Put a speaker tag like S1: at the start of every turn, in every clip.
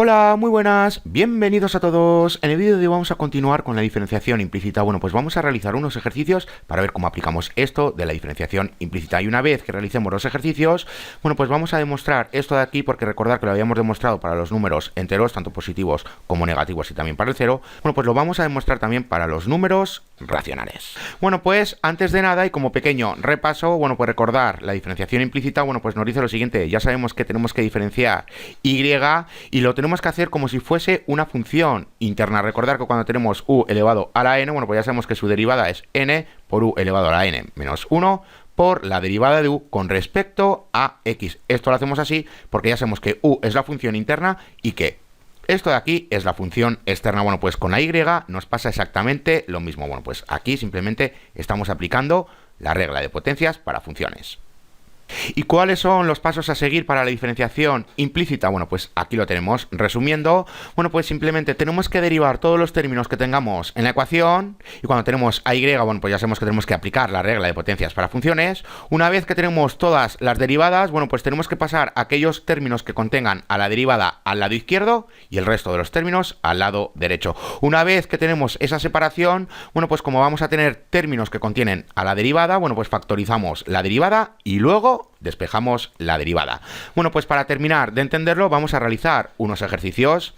S1: Hola, muy buenas, bienvenidos a todos. En el vídeo de hoy vamos a continuar con la diferenciación implícita. Bueno, pues vamos a realizar unos ejercicios para ver cómo aplicamos esto de la diferenciación implícita. Y una vez que realicemos los ejercicios, bueno, pues vamos a demostrar esto de aquí, porque recordar que lo habíamos demostrado para los números enteros, tanto positivos como negativos y también para el cero. Bueno, pues lo vamos a demostrar también para los números racionales. Bueno, pues antes de nada y como pequeño repaso, bueno, pues recordar la diferenciación implícita, bueno, pues nos dice lo siguiente. Ya sabemos que tenemos que diferenciar y lo tenemos que hacer como si fuese una función interna. Recordar que cuando tenemos u elevado a la n, bueno, pues ya sabemos que su derivada es n por u elevado a la n menos 1 por la derivada de u con respecto a x. Esto lo hacemos así porque ya sabemos que u es la función interna y que esto de aquí es la función externa. Bueno, pues con la y nos pasa exactamente lo mismo. Bueno, pues aquí simplemente estamos aplicando la regla de potencias para funciones. ¿Y cuáles son los pasos a seguir para la diferenciación implícita? Bueno, pues aquí lo tenemos. Resumiendo, bueno, pues simplemente tenemos que derivar todos los términos que tengamos en la ecuación, y cuando tenemos a y, bueno, pues ya sabemos que tenemos que aplicar la regla de potencias para funciones. Una vez que tenemos todas las derivadas, bueno, pues tenemos que pasar aquellos términos que contengan a la derivada al lado izquierdo y el resto de los términos al lado derecho. Una vez que tenemos esa separación, bueno, pues como vamos a tener términos que contienen a la derivada, bueno, pues factorizamos la derivada y luego despejamos la derivada. Bueno, pues para terminar de entenderlo, vamos a realizar unos ejercicios.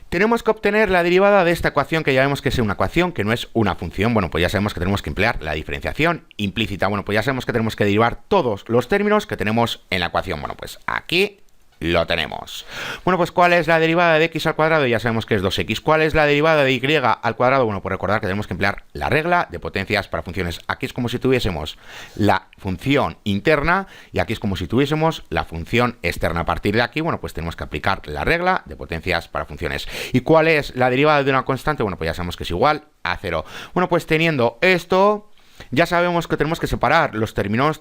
S1: Tenemos que obtener la derivada de esta ecuación, que ya vemos que es una ecuación, que no es una función. Bueno, pues ya sabemos que tenemos que emplear la diferenciación implícita. Bueno, pues ya sabemos que tenemos que derivar todos los términos que tenemos en la ecuación. Bueno, pues aquí lo tenemos. Bueno, pues ¿cuál es la derivada de x al cuadrado? Ya sabemos que es 2x. ¿Cuál es la derivada de y al cuadrado? Bueno, pues recordar que tenemos que emplear la regla de potencias para funciones. Aquí es como si tuviésemos la función interna y aquí es como si tuviésemos la función externa. A partir de aquí, bueno, pues tenemos que aplicar la regla de potencias para funciones. ¿Y cuál es la derivada de una constante? Bueno, pues ya sabemos que es igual a 0. Bueno, pues teniendo esto, ya sabemos que tenemos que separar los términos,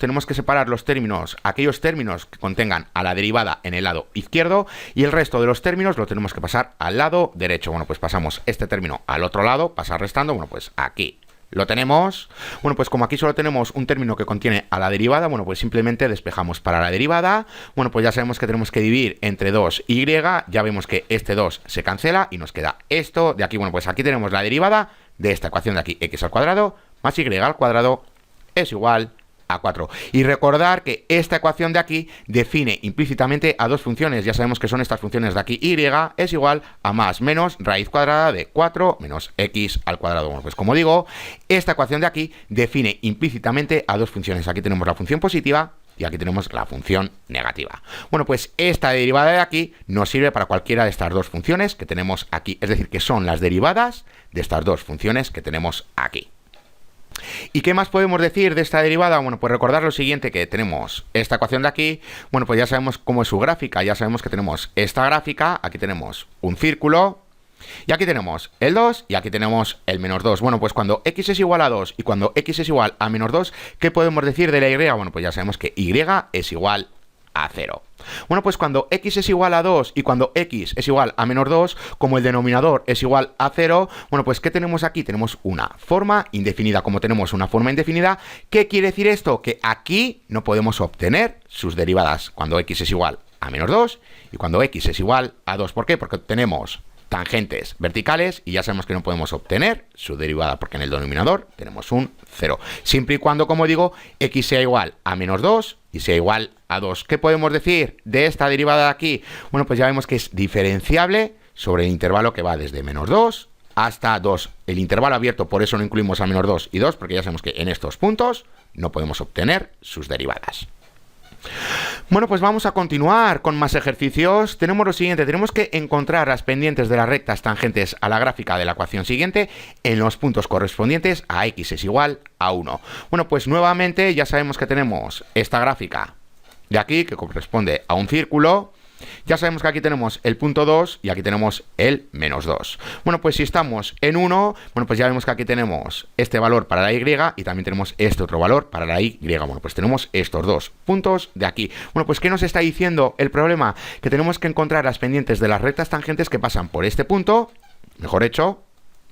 S1: aquellos términos que contengan a la derivada en el lado izquierdo, y el resto de los términos lo tenemos que pasar al lado derecho. Bueno, pues pasamos este término al otro lado, pasar restando, bueno, pues aquí lo tenemos. Bueno, pues como aquí solo tenemos un término que contiene a la derivada, bueno, pues simplemente despejamos para la derivada. Bueno, pues ya sabemos que tenemos que dividir entre 2y, ya vemos que este 2 se cancela y nos queda esto de aquí. Bueno, pues aquí tenemos la derivada de esta ecuación de aquí, x al cuadrado más y al cuadrado es igual a 4. Y recordar que esta ecuación de aquí define implícitamente a dos funciones. Ya sabemos que son estas funciones de aquí. Y es igual a más menos raíz cuadrada de 4 menos x al cuadrado. Bueno, pues como digo, esta ecuación de aquí define implícitamente a dos funciones. Aquí tenemos la función positiva y aquí tenemos la función negativa. Bueno, pues esta derivada de aquí nos sirve para cualquiera de estas dos funciones que tenemos aquí. Es decir, que son las derivadas de estas dos funciones que tenemos aquí. ¿Y qué más podemos decir de esta derivada? Bueno, pues recordar lo siguiente, que tenemos esta ecuación de aquí. Bueno, pues ya sabemos cómo es su gráfica, ya sabemos que tenemos esta gráfica, aquí tenemos un círculo, y aquí tenemos el 2 y aquí tenemos el menos 2. Bueno, pues cuando x es igual a 2 y cuando x es igual a menos 2, ¿qué podemos decir de la y? Bueno, pues ya sabemos que y es igual a 0. Bueno, pues cuando x es igual a 2 y cuando x es igual a menos 2, como el denominador es igual a 0, bueno, pues ¿qué tenemos aquí? Tenemos una forma indefinida. Como tenemos una forma indefinida, ¿qué quiere decir esto? Que aquí no podemos obtener sus derivadas cuando x es igual a menos 2 y cuando x es igual a 2. ¿Por qué? Porque tenemos tangentes verticales y ya sabemos que no podemos obtener su derivada porque en el denominador tenemos un 0. Siempre y cuando, como digo, x sea igual a menos 2 y sea igual a 2. ¿Qué podemos decir de esta derivada de aquí? Bueno, pues ya vemos que es diferenciable sobre el intervalo que va desde menos 2 hasta 2. El intervalo abierto, por eso no incluimos a menos 2 y 2, porque ya sabemos que en estos puntos no podemos obtener sus derivadas. Bueno, pues vamos a continuar con más ejercicios. Tenemos lo siguiente, tenemos que encontrar las pendientes de las rectas tangentes a la gráfica de la ecuación siguiente en los puntos correspondientes a x es igual a 1. Bueno, pues nuevamente ya sabemos que tenemos esta gráfica de aquí que corresponde a un círculo. Ya sabemos que aquí tenemos el punto 2 y aquí tenemos el menos 2. Bueno, pues si estamos en 1, bueno, pues ya vemos que aquí tenemos este valor para la y y también tenemos este otro valor para la y. Bueno, pues tenemos estos dos puntos de aquí. Bueno, pues ¿qué nos está diciendo el problema? Que tenemos que encontrar las pendientes de las rectas tangentes que pasan por este punto, mejor hecho,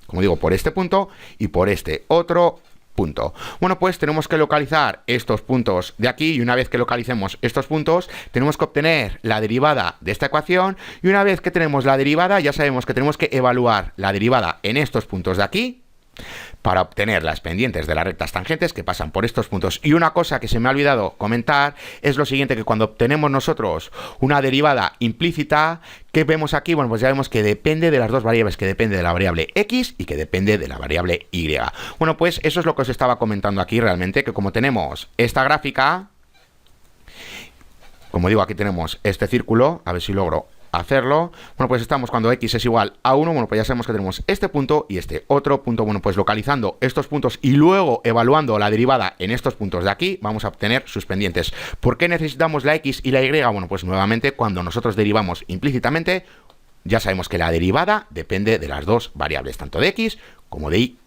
S1: como digo, por este punto y por este otro punto. Bueno, pues tenemos que localizar estos puntos de aquí y una vez que localicemos estos puntos tenemos que obtener la derivada de esta ecuación y una vez que tenemos la derivada ya sabemos que tenemos que evaluar la derivada en estos puntos de aquí para obtener las pendientes de las rectas tangentes que pasan por estos puntos. Y una cosa que se me ha olvidado comentar es lo siguiente, que cuando obtenemos nosotros una derivada implícita, ¿qué vemos aquí? Bueno, pues ya vemos que depende de las dos variables, que depende de la variable x y que depende de la variable y. Bueno, pues eso es lo que os estaba comentando aquí realmente, que como tenemos esta gráfica, como digo, aquí tenemos este círculo, a ver si logro hacerlo. Bueno, pues estamos cuando x es igual a 1, bueno, pues ya sabemos que tenemos este punto y este otro punto. Bueno, pues localizando estos puntos y luego evaluando la derivada en estos puntos de aquí, vamos a obtener sus pendientes. ¿Por qué necesitamos la x y la y? Bueno, pues nuevamente cuando nosotros derivamos implícitamente, ya sabemos que la derivada depende de las dos variables, tanto de x como de y.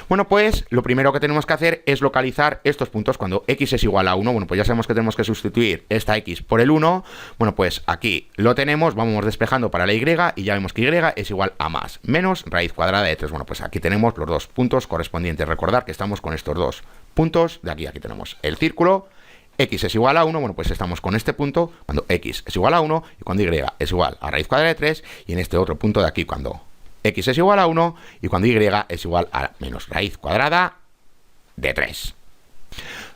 S1: Bueno, pues lo primero que tenemos que hacer es localizar estos puntos cuando x es igual a 1. Bueno, pues ya sabemos que tenemos que sustituir esta x por el 1. Bueno, pues aquí lo tenemos, vamos despejando para la y y ya vemos que y es igual a más menos raíz cuadrada de 3. Bueno, pues aquí tenemos los dos puntos correspondientes. Recordad que estamos con estos dos puntos de aquí. Aquí tenemos el círculo. X es igual a 1, bueno, pues estamos con este punto cuando x es igual a 1 y cuando y es igual a raíz cuadrada de 3 y en este otro punto de aquí cuando x es igual a 1 y cuando y es igual a menos raíz cuadrada de 3.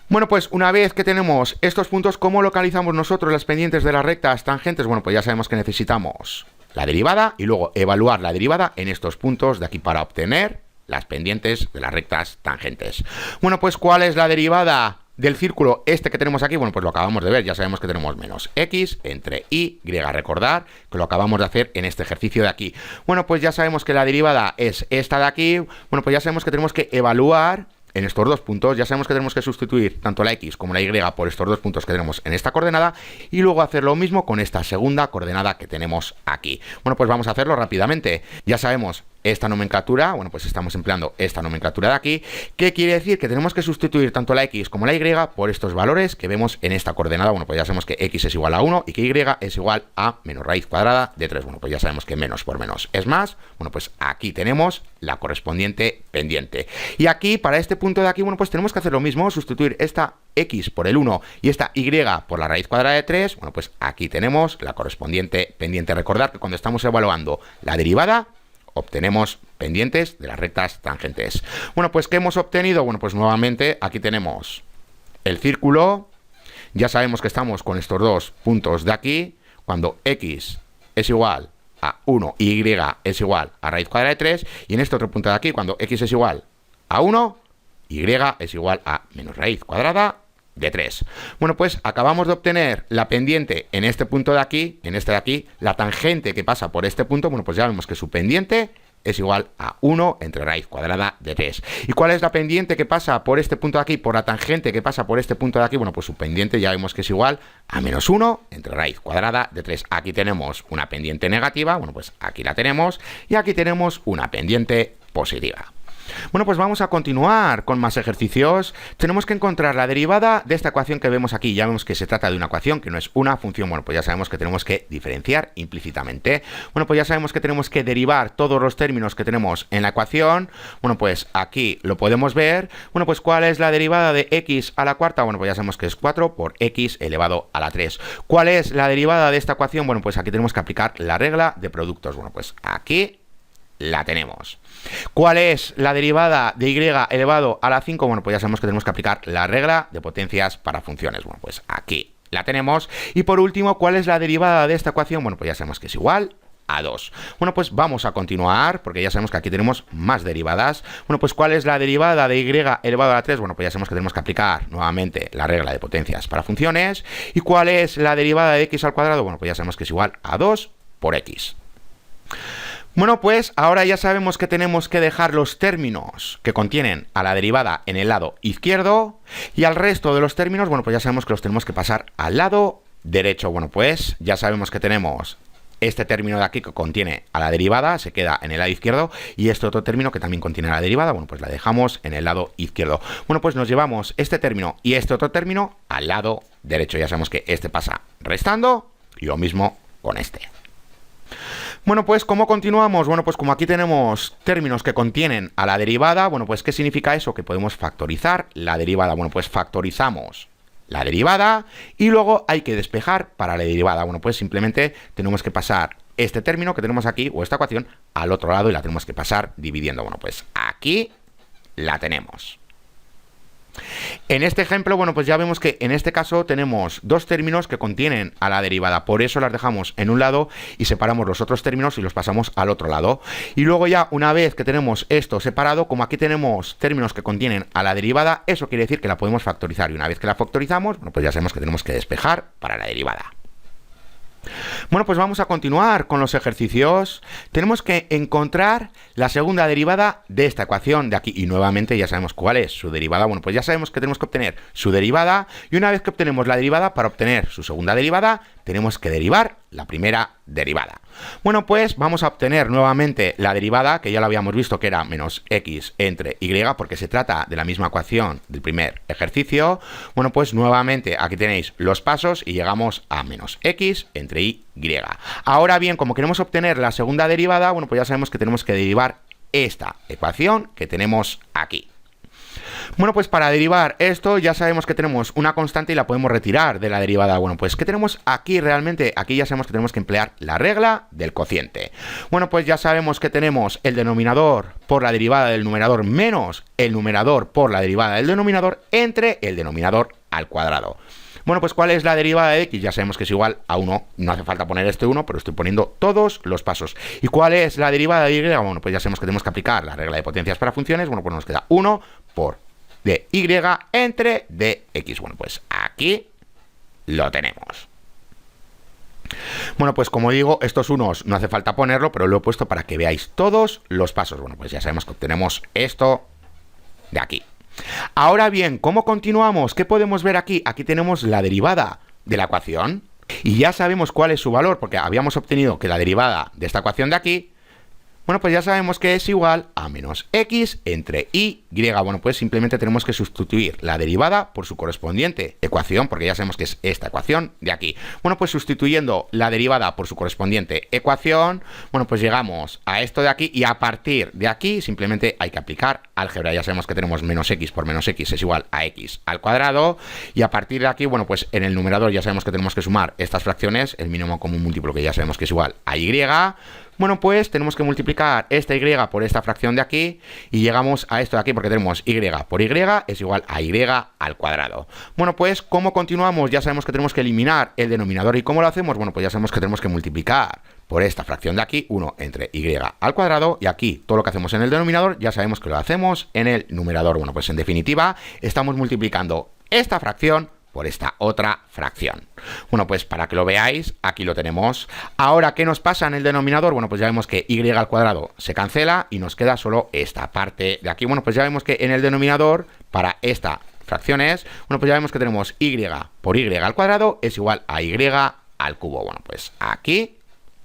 S1: Bueno, pues una vez que tenemos estos puntos, ¿cómo localizamos nosotros las pendientes de las rectas tangentes? Bueno, pues ya sabemos que necesitamos la derivada y luego evaluar la derivada en estos puntos de aquí para obtener las pendientes de las rectas tangentes. Bueno, pues ¿cuál es la derivada del círculo este que tenemos aquí? Bueno, pues lo acabamos de ver, ya sabemos que tenemos menos x entre y. Recordar que lo acabamos de hacer en este ejercicio de aquí. Bueno, pues ya sabemos que la derivada es esta de aquí. Bueno, pues ya sabemos que tenemos que evaluar en estos dos puntos, ya sabemos que tenemos que sustituir tanto la x como la y por estos dos puntos que tenemos en esta coordenada y luego hacer lo mismo con esta segunda coordenada que tenemos aquí. Bueno, pues vamos a hacerlo rápidamente. Ya sabemos esta nomenclatura, bueno, pues estamos empleando esta nomenclatura de aquí, que quiere decir que tenemos que sustituir tanto la x como la y por estos valores que vemos en esta coordenada. Bueno, pues ya sabemos que x es igual a 1 y que y es igual a menos raíz cuadrada de 3. Bueno, pues ya sabemos que menos por menos es más. Bueno, pues aquí tenemos la correspondiente pendiente. Y aquí, para este punto de aquí, bueno, pues tenemos que hacer lo mismo, sustituir esta x por el 1 y esta y por la raíz cuadrada de 3. Bueno, pues aquí tenemos la correspondiente pendiente. Recordad que cuando estamos evaluando la derivada, obtenemos pendientes de las rectas tangentes. Bueno, pues ¿qué hemos obtenido? Bueno, pues nuevamente aquí tenemos el círculo. Ya sabemos que estamos con estos dos puntos de aquí. Cuando x es igual a 1 y y es igual a raíz cuadrada de 3. Y en este otro punto de aquí, cuando x es igual a 1, y es igual a menos raíz cuadrada de 3. Bueno, pues acabamos de obtener la pendiente en este punto de aquí, en este de aquí, la tangente que pasa por este punto. Bueno, pues ya vemos que su pendiente es igual a 1 entre raíz cuadrada de 3. ¿Y cuál es la pendiente que pasa por este punto de aquí, por la tangente que pasa por este punto de aquí? Bueno, pues su pendiente ya vemos que es igual a menos 1 entre raíz cuadrada de 3. Aquí tenemos una pendiente negativa, bueno, pues aquí la tenemos, y aquí tenemos una pendiente positiva. Bueno, pues vamos a continuar con más ejercicios. Tenemos que encontrar la derivada de esta ecuación que vemos aquí. Ya vemos que se trata de una ecuación, que no es una función. Bueno, pues ya sabemos que tenemos que diferenciar implícitamente. Bueno, pues ya sabemos que tenemos que derivar todos los términos que tenemos en la ecuación. Bueno, pues aquí lo podemos ver. Bueno, pues ¿cuál es la derivada de x a la cuarta? Bueno, pues ya sabemos que es 4 por x elevado a la 3. ¿Cuál es la derivada de esta ecuación? Bueno, pues aquí tenemos que aplicar la regla de productos. Bueno, pues aquí la tenemos. ¿Cuál es la derivada de y elevado a la 5? Bueno, pues ya sabemos que tenemos que aplicar la regla de potencias para funciones. Bueno, pues aquí la tenemos. Y por último, ¿cuál es la derivada de esta ecuación? Bueno, pues ya sabemos que es igual a 2. Bueno, pues vamos a continuar, porque ya sabemos que aquí tenemos más derivadas. Bueno, pues ¿cuál es la derivada de y elevado a la 3? Bueno, pues ya sabemos que tenemos que aplicar nuevamente la regla de potencias para funciones. ¿Y cuál es la derivada de x al cuadrado? Bueno, pues ya sabemos que es igual a 2 por x. Bueno, pues ahora ya sabemos que tenemos que dejar los términos que contienen a la derivada en el lado izquierdo y al resto de los términos, bueno, pues ya sabemos que los tenemos que pasar al lado derecho. Bueno, pues ya sabemos que tenemos este término de aquí que contiene a la derivada, se queda en el lado izquierdo, y este otro término que también contiene a la derivada, bueno, pues la dejamos en el lado izquierdo. Bueno, pues nos llevamos este término y este otro término al lado derecho. Ya sabemos que este pasa restando y lo mismo con este. Bueno, pues ¿cómo continuamos? Bueno, pues como aquí tenemos términos que contienen a la derivada, bueno, pues ¿qué significa eso? Que podemos factorizar la derivada. Bueno, pues factorizamos la derivada y luego hay que despejar para la derivada. Bueno, pues simplemente tenemos que pasar este término que tenemos aquí, o esta ecuación, al otro lado y la tenemos que pasar dividiendo. Bueno, pues aquí la tenemos. En este ejemplo, bueno, pues ya vemos que en este caso tenemos dos términos que contienen a la derivada, por eso las dejamos en un lado y separamos los otros términos y los pasamos al otro lado. Y luego ya una vez que tenemos esto separado, como aquí tenemos términos que contienen a la derivada, eso quiere decir que la podemos factorizar y una vez que la factorizamos, bueno, pues ya sabemos que tenemos que despejar para la derivada. Bueno, pues vamos a continuar con los ejercicios. Tenemos que encontrar la segunda derivada de esta ecuación de aquí. Y nuevamente ya sabemos cuál es su derivada. Bueno, pues ya sabemos que tenemos que obtener su derivada. Y una vez que obtenemos la derivada, para obtener su segunda derivada, tenemos que derivar la primera derivada. Bueno, pues vamos a obtener nuevamente la derivada, que ya lo habíamos visto que era menos x entre y, porque se trata de la misma ecuación del primer ejercicio. Bueno, pues nuevamente aquí tenéis los pasos y llegamos a menos x entre y. Ahora bien, como queremos obtener la segunda derivada, bueno, pues ya sabemos que tenemos que derivar esta ecuación que tenemos aquí. Bueno, pues para derivar esto ya sabemos que tenemos una constante y la podemos retirar de la derivada. Bueno, pues ¿qué tenemos aquí realmente? Aquí ya sabemos que tenemos que emplear la regla del cociente. Bueno, pues ya sabemos que tenemos el denominador por la derivada del numerador menos el numerador por la derivada del denominador entre el denominador al cuadrado. Bueno, pues ¿cuál es la derivada de x? Ya sabemos que es igual a 1. No hace falta poner este 1, pero estoy poniendo todos los pasos. ¿Y cuál es la derivada de y? Bueno, pues ya sabemos que tenemos que aplicar la regla de potencias para funciones. Bueno, pues nos queda 1 por dy entre dx. Bueno, pues aquí lo tenemos. Bueno, pues como digo, estos unos no hace falta ponerlo, pero lo he puesto para que veáis todos los pasos. Bueno, pues ya sabemos que obtenemos esto de aquí. Ahora bien, ¿cómo continuamos? ¿Qué podemos ver aquí? Aquí tenemos la derivada de la ecuación y ya sabemos cuál es su valor, porque habíamos obtenido que la derivada de esta ecuación de aquí, bueno, pues ya sabemos que es igual a menos x entre y. Bueno, pues simplemente tenemos que sustituir la derivada por su correspondiente ecuación, porque ya sabemos que es esta ecuación de aquí. Bueno, pues sustituyendo la derivada por su correspondiente ecuación, bueno, pues llegamos a esto de aquí y a partir de aquí simplemente hay que aplicar álgebra. Ya sabemos que tenemos menos x por menos x es igual a x al cuadrado y a partir de aquí, bueno, pues en el numerador ya sabemos que tenemos que sumar estas fracciones, el mínimo común múltiplo que ya sabemos que es igual a y. Bueno, pues tenemos que multiplicar esta y por esta fracción de aquí y llegamos a esto de aquí porque tenemos y por y es igual a y al cuadrado. Bueno, pues ¿cómo continuamos? Ya sabemos que tenemos que eliminar el denominador. ¿Y cómo lo hacemos? Bueno, pues ya sabemos que tenemos que multiplicar por esta fracción de aquí 1 entre y al cuadrado y aquí todo lo que hacemos en el denominador ya sabemos que lo hacemos en el numerador. Bueno, pues en definitiva estamos multiplicando esta fracción por esta otra fracción. Bueno, pues para que lo veáis, aquí lo tenemos. Ahora, ¿qué nos pasa en el denominador? Bueno, pues ya vemos que y al cuadrado se cancela y nos queda solo esta parte de aquí. Bueno, pues ya vemos que en el denominador, para esta fracciones, bueno, pues ya vemos que tenemos y por y al cuadrado es igual a y al cubo. Bueno, pues aquí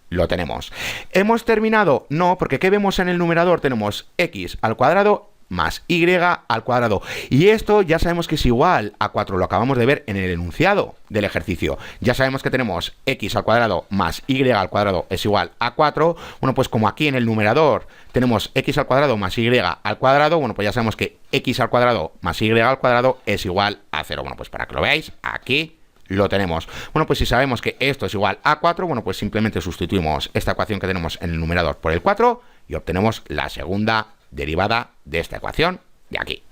S1: lo tenemos. ¿Hemos terminado? No, porque ¿qué vemos en el numerador? Tenemos x al cuadrado más y al cuadrado. Y esto ya sabemos que es igual a 4. Lo acabamos de ver en el enunciado del ejercicio. Ya sabemos que tenemos x al cuadrado más y al cuadrado es igual a 4. Bueno, pues como aquí en el numerador tenemos x al cuadrado más y al cuadrado, bueno, pues ya sabemos que x al cuadrado más y al cuadrado es igual a 0. Bueno, pues para que lo veáis, aquí lo tenemos. Bueno, pues si sabemos que esto es igual a 4, bueno, pues simplemente sustituimos esta ecuación que tenemos en el numerador por el 4 y obtenemos la segunda derivada de esta ecuación de aquí.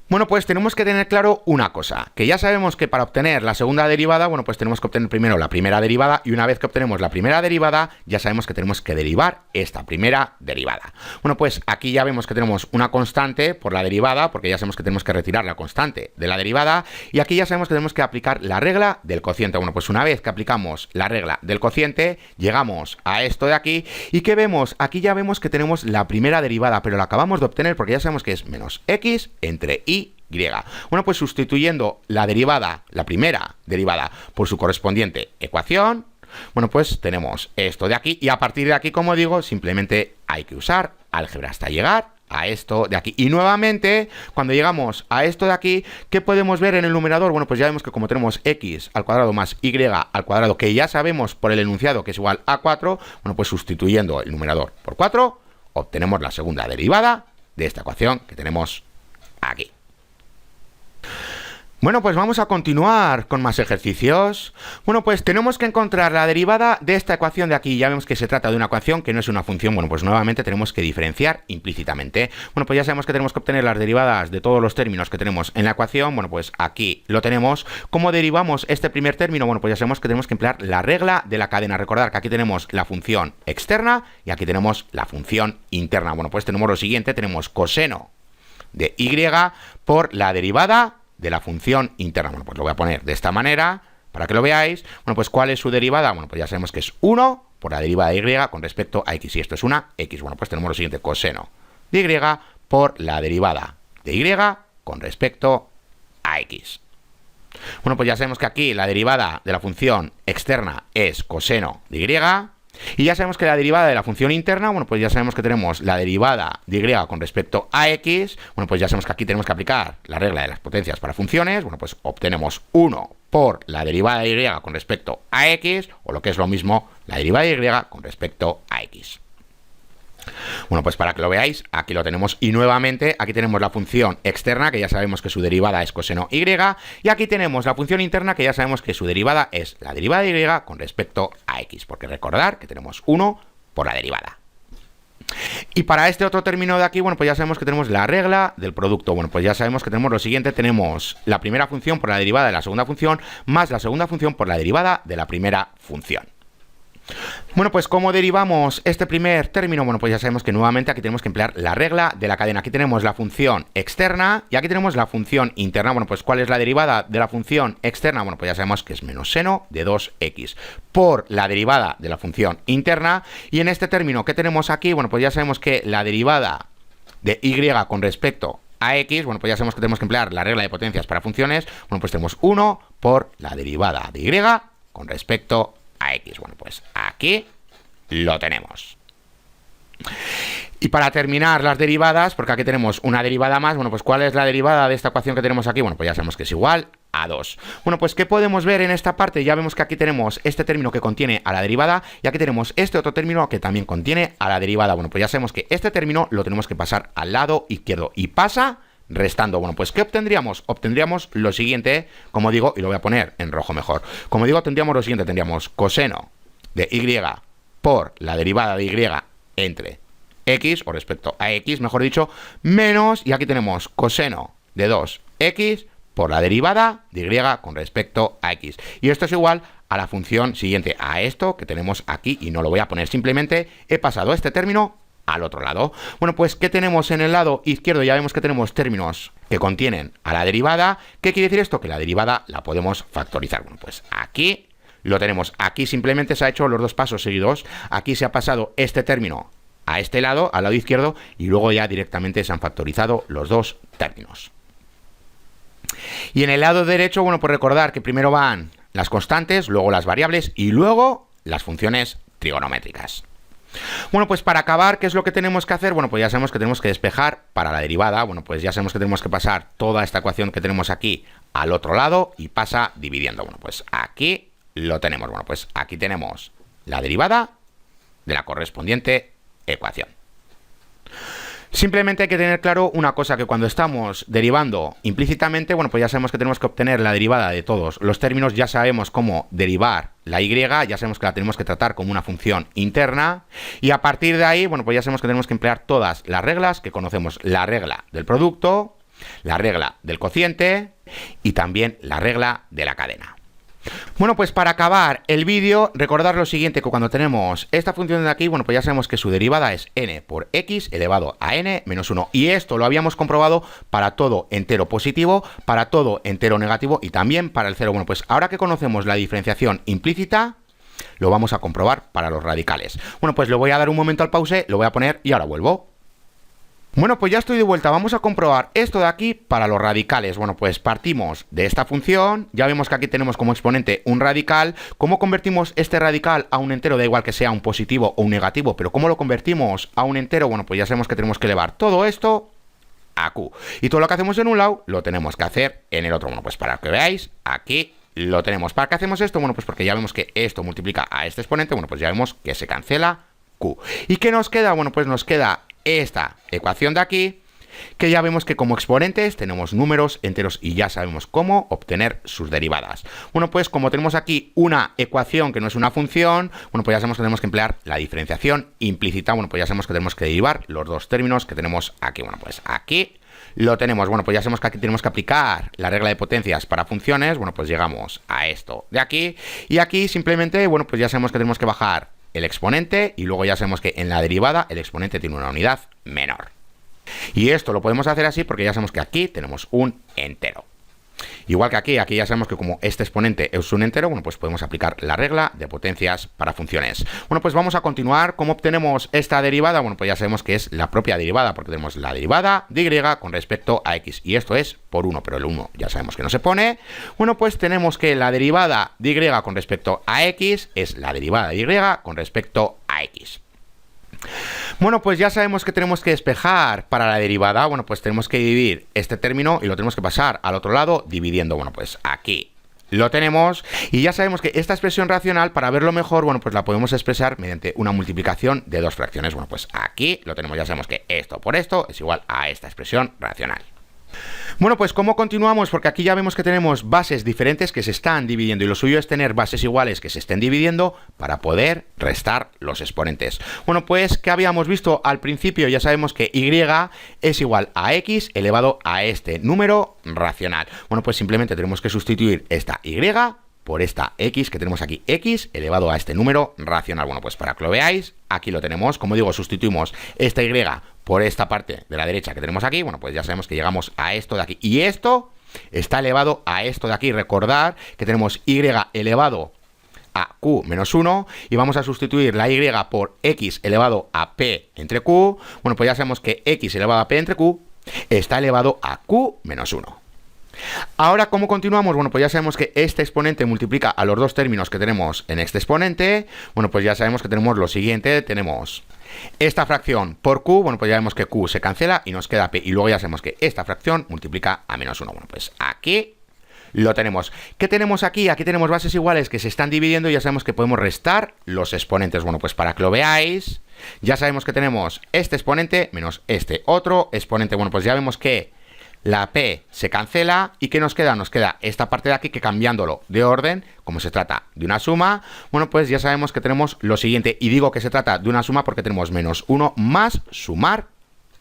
S1: Bueno, pues tenemos que tener claro una cosa, que ya sabemos que para obtener la segunda derivada, bueno, pues tenemos que obtener primero la primera derivada y una vez que obtenemos la primera derivada, ya sabemos que tenemos que derivar esta primera derivada. Bueno, pues aquí ya vemos que tenemos una constante por la derivada, porque ya sabemos que tenemos que retirar la constante de la derivada y aquí ya sabemos que tenemos que aplicar la regla del cociente. Bueno, pues una vez que aplicamos la regla del cociente, llegamos a esto de aquí y ¿qué vemos? Aquí ya vemos que tenemos la primera derivada, pero la acabamos de obtener porque ya sabemos que es menos x entre y. Bueno, pues sustituyendo la derivada, la primera derivada, por su correspondiente ecuación, bueno, pues tenemos esto de aquí y a partir de aquí, como digo, simplemente hay que usar álgebra hasta llegar a esto de aquí. Y nuevamente, cuando llegamos a esto de aquí, ¿qué podemos ver en el numerador? Bueno, pues ya vemos que como tenemos x al cuadrado más y al cuadrado, que ya sabemos por el enunciado que es igual a 4, bueno, pues sustituyendo el numerador por 4, obtenemos la segunda derivada de esta ecuación que tenemos aquí. Bueno, pues vamos a continuar con más ejercicios. Bueno, pues tenemos que encontrar la derivada de esta ecuación de aquí. Ya vemos que se trata de una ecuación que no es una función. Bueno, pues nuevamente tenemos que diferenciar implícitamente. Bueno, pues ya sabemos que tenemos que obtener las derivadas de todos los términos que tenemos en la ecuación. Bueno, pues aquí lo tenemos. ¿Cómo derivamos este primer término? Bueno, pues ya sabemos que tenemos que emplear la regla de la cadena. Recordar que aquí tenemos la función externa y aquí tenemos la función interna. Bueno, pues tenemos lo siguiente. Tenemos coseno de y por la derivada de la función interna. Bueno, pues lo voy a poner de esta manera para que lo veáis. Bueno, pues ¿cuál es su derivada? Bueno, pues ya sabemos que es 1 por la derivada de y con respecto a x. Y esto es una x. Bueno, pues tenemos lo siguiente, coseno de y por la derivada de y con respecto a x. Bueno, pues ya sabemos que aquí la derivada de la función externa es coseno de y. Y ya sabemos que la derivada de la función interna, bueno, pues ya sabemos que tenemos la derivada de y con respecto a x. Bueno, pues ya sabemos que aquí tenemos que aplicar la regla de las potencias para funciones. Bueno, pues obtenemos 1 por la derivada de y con respecto a x, o lo que es lo mismo, la derivada de y con respecto a x. Bueno, pues para que lo veáis, aquí lo tenemos. Y nuevamente, aquí tenemos la función externa, que ya sabemos que su derivada es coseno y. Y aquí tenemos la función interna, que ya sabemos que su derivada es la derivada de y con respecto a x. Porque recordar que tenemos 1 por la derivada. Y para este otro término de aquí, bueno, pues ya sabemos que tenemos la regla del producto. Bueno, pues ya sabemos que tenemos lo siguiente. Tenemos la primera función por la derivada de la segunda función, más la segunda función por la derivada de la primera función. Bueno, pues ¿cómo derivamos este primer término? Bueno, pues ya sabemos que nuevamente aquí tenemos que emplear la regla de la cadena. Aquí tenemos la función externa y aquí tenemos la función interna. Bueno, pues ¿cuál es la derivada de la función externa? Bueno, pues ya sabemos que es menos seno de 2x por la derivada de la función interna. Y en este término que tenemos aquí, bueno, pues ya sabemos que la derivada de y con respecto a x, bueno, pues ya sabemos que tenemos que emplear la regla de potencias para funciones. Bueno, pues tenemos 1 por la derivada de y con respecto a x. Bueno, pues aquí lo tenemos. Y para terminar las derivadas, porque aquí tenemos una derivada más, bueno, pues ¿cuál es la derivada de esta ecuación que tenemos aquí? Bueno, pues ya sabemos que es igual a 2. Bueno, pues ¿qué podemos ver en esta parte? Ya vemos que aquí tenemos este término que contiene a la derivada y aquí tenemos este otro término que también contiene a la derivada. Bueno, pues ya sabemos que este término lo tenemos que pasar al lado izquierdo y pasa restando. Bueno, pues ¿qué obtendríamos? Obtendríamos lo siguiente, como digo, y lo voy a poner en rojo mejor. Como digo, tendríamos lo siguiente, tendríamos coseno de y por la derivada de y entre x, o respecto a x, mejor dicho, menos, y aquí tenemos coseno de 2x por la derivada de y con respecto a x. Y esto es igual a la función siguiente, a esto que tenemos aquí, y no lo voy a poner, simplemente he pasado este término al otro lado. Bueno, pues ¿qué tenemos en el lado izquierdo? Ya vemos que tenemos términos que contienen a la derivada. ¿Qué quiere decir esto? Que la derivada la podemos factorizar. Bueno, pues aquí lo tenemos. Aquí simplemente se ha hecho los dos pasos seguidos. Aquí se ha pasado este término a este lado, al lado izquierdo, y luego ya directamente se han factorizado los dos términos. Y en el lado derecho, bueno, pues recordar que primero van las constantes, luego las variables y luego las funciones trigonométricas. Bueno, pues para acabar, ¿qué es lo que tenemos que hacer? Bueno, pues ya sabemos que tenemos que despejar para la derivada. Bueno, pues ya sabemos que tenemos que pasar toda esta ecuación que tenemos aquí al otro lado y pasa dividiendo. Bueno, pues aquí lo tenemos. Bueno, pues aquí tenemos la derivada de la correspondiente ecuación. Simplemente hay que tener claro una cosa, que cuando estamos derivando implícitamente, bueno, pues ya sabemos que tenemos que obtener la derivada de todos los términos, ya sabemos cómo derivar la y, ya sabemos que la tenemos que tratar como una función interna, y a partir de ahí, bueno, pues ya sabemos que tenemos que emplear todas las reglas que conocemos, la regla del producto, la regla del cociente y también la regla de la cadena. Bueno, pues para acabar el vídeo, recordar lo siguiente, que cuando tenemos esta función de aquí, bueno, pues ya sabemos que su derivada es n por x elevado a n menos 1. Y esto lo habíamos comprobado para todo entero positivo, para todo entero negativo y también para el cero. Bueno, pues ahora que conocemos la diferenciación implícita, lo vamos a comprobar para los radicales. Bueno, pues le voy a dar un momento al pause, lo voy a poner y ahora vuelvo. Bueno, pues ya estoy de vuelta. Vamos a comprobar esto de aquí para los radicales. Bueno, pues partimos de esta función. Ya vemos que aquí tenemos como exponente un radical. ¿Cómo convertimos este radical a un entero? Da igual que sea un positivo o un negativo, pero ¿cómo lo convertimos a un entero? Bueno, pues ya sabemos que tenemos que elevar todo esto a q. Y todo lo que hacemos en un lado lo tenemos que hacer en el otro. Bueno, pues para que veáis, aquí lo tenemos. ¿Para qué hacemos esto? Bueno, pues porque ya vemos que esto multiplica a este exponente. Bueno, pues ya vemos que se cancela q. ¿Y qué nos queda? Bueno, pues nos queda esta ecuación de aquí, que ya vemos que como exponentes tenemos números enteros y ya sabemos cómo obtener sus derivadas. Bueno, pues como tenemos aquí una ecuación que no es una función, bueno, pues ya sabemos que tenemos que emplear la diferenciación implícita. Bueno, pues ya sabemos que tenemos que derivar los dos términos que tenemos aquí. Bueno, pues aquí lo tenemos. Bueno, pues ya sabemos que aquí tenemos que aplicar la regla de potencias para funciones. Bueno, pues llegamos a esto de aquí. Y aquí simplemente, bueno, pues ya sabemos que tenemos que bajar el exponente y luego ya sabemos que en la derivada el exponente tiene una unidad menor. Y esto lo podemos hacer así porque ya sabemos que aquí tenemos un entero. Igual que aquí ya sabemos que como este exponente es un entero, bueno, pues podemos aplicar la regla de potencias para funciones. Bueno, pues vamos a continuar. ¿Cómo obtenemos esta derivada? Bueno, pues ya sabemos que es la propia derivada, porque tenemos la derivada de y con respecto a x. Y esto es por 1, pero el 1 ya sabemos que no se pone. Bueno, pues tenemos que la derivada de y con respecto a x es la derivada de y con respecto a x. Bueno, pues ya sabemos que tenemos que despejar para la derivada. Bueno, pues tenemos que dividir este término y lo tenemos que pasar al otro lado dividiendo. Bueno, pues aquí lo tenemos. Y ya sabemos que esta expresión racional, para verlo mejor, bueno, pues la podemos expresar mediante una multiplicación de dos fracciones. Bueno, pues aquí lo tenemos. Ya sabemos que esto por esto es igual a esta expresión racional. Bueno, pues ¿cómo continuamos? Porque aquí ya vemos que tenemos bases diferentes que se están dividiendo y lo suyo es tener bases iguales que se estén dividiendo para poder restar los exponentes. Bueno, pues ¿qué habíamos visto al principio? Ya sabemos que y es igual a x elevado a este número racional. Bueno, pues simplemente tenemos que sustituir esta y por esta x que tenemos aquí, x elevado a este número racional. Bueno, pues para que lo veáis, aquí lo tenemos. Como digo, sustituimos esta y por esta parte de la derecha que tenemos aquí. Bueno, pues ya sabemos que llegamos a esto de aquí. Y esto está elevado a esto de aquí. Recordad que tenemos y elevado a q menos 1 y vamos a sustituir la y por x elevado a p entre q. Bueno, pues ya sabemos que x elevado a p entre q está elevado a q menos 1. Ahora, ¿cómo continuamos? Bueno, pues ya sabemos que este exponente multiplica a los dos términos que tenemos en este exponente. Bueno, pues ya sabemos que tenemos lo siguiente. Tenemos esta fracción por q. Bueno, pues ya vemos que q se cancela y nos queda p. Y luego ya sabemos que esta fracción multiplica a menos 1. Bueno, pues aquí lo tenemos. ¿Qué tenemos aquí? Aquí tenemos bases iguales que se están dividiendo y ya sabemos que podemos restar los exponentes. Bueno, pues para que lo veáis, ya sabemos que tenemos este exponente menos este otro exponente. Bueno, pues ya vemos que la p se cancela y ¿qué nos queda? Nos queda esta parte de aquí que cambiándolo de orden, como se trata de una suma, bueno, pues ya sabemos que tenemos lo siguiente. Y digo que se trata de una suma porque tenemos menos 1 más sumar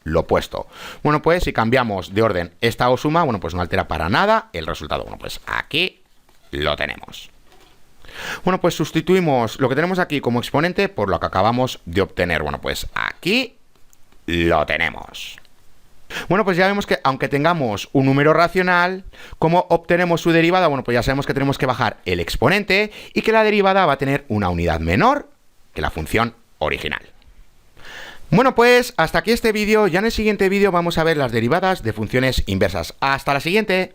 S1: lo opuesto. Bueno, pues si cambiamos de orden esta o suma, bueno, pues no altera para nada el resultado. Bueno, pues aquí lo tenemos. Bueno, pues sustituimos lo que tenemos aquí como exponente por lo que acabamos de obtener. Bueno, pues aquí lo tenemos. Bueno, pues ya vemos que aunque tengamos un número racional, ¿cómo obtenemos su derivada? Bueno, pues ya sabemos que tenemos que bajar el exponente y que la derivada va a tener una unidad menor que la función original. Bueno, pues hasta aquí este vídeo. Ya en el siguiente vídeo vamos a ver las derivadas de funciones inversas. ¡Hasta la siguiente!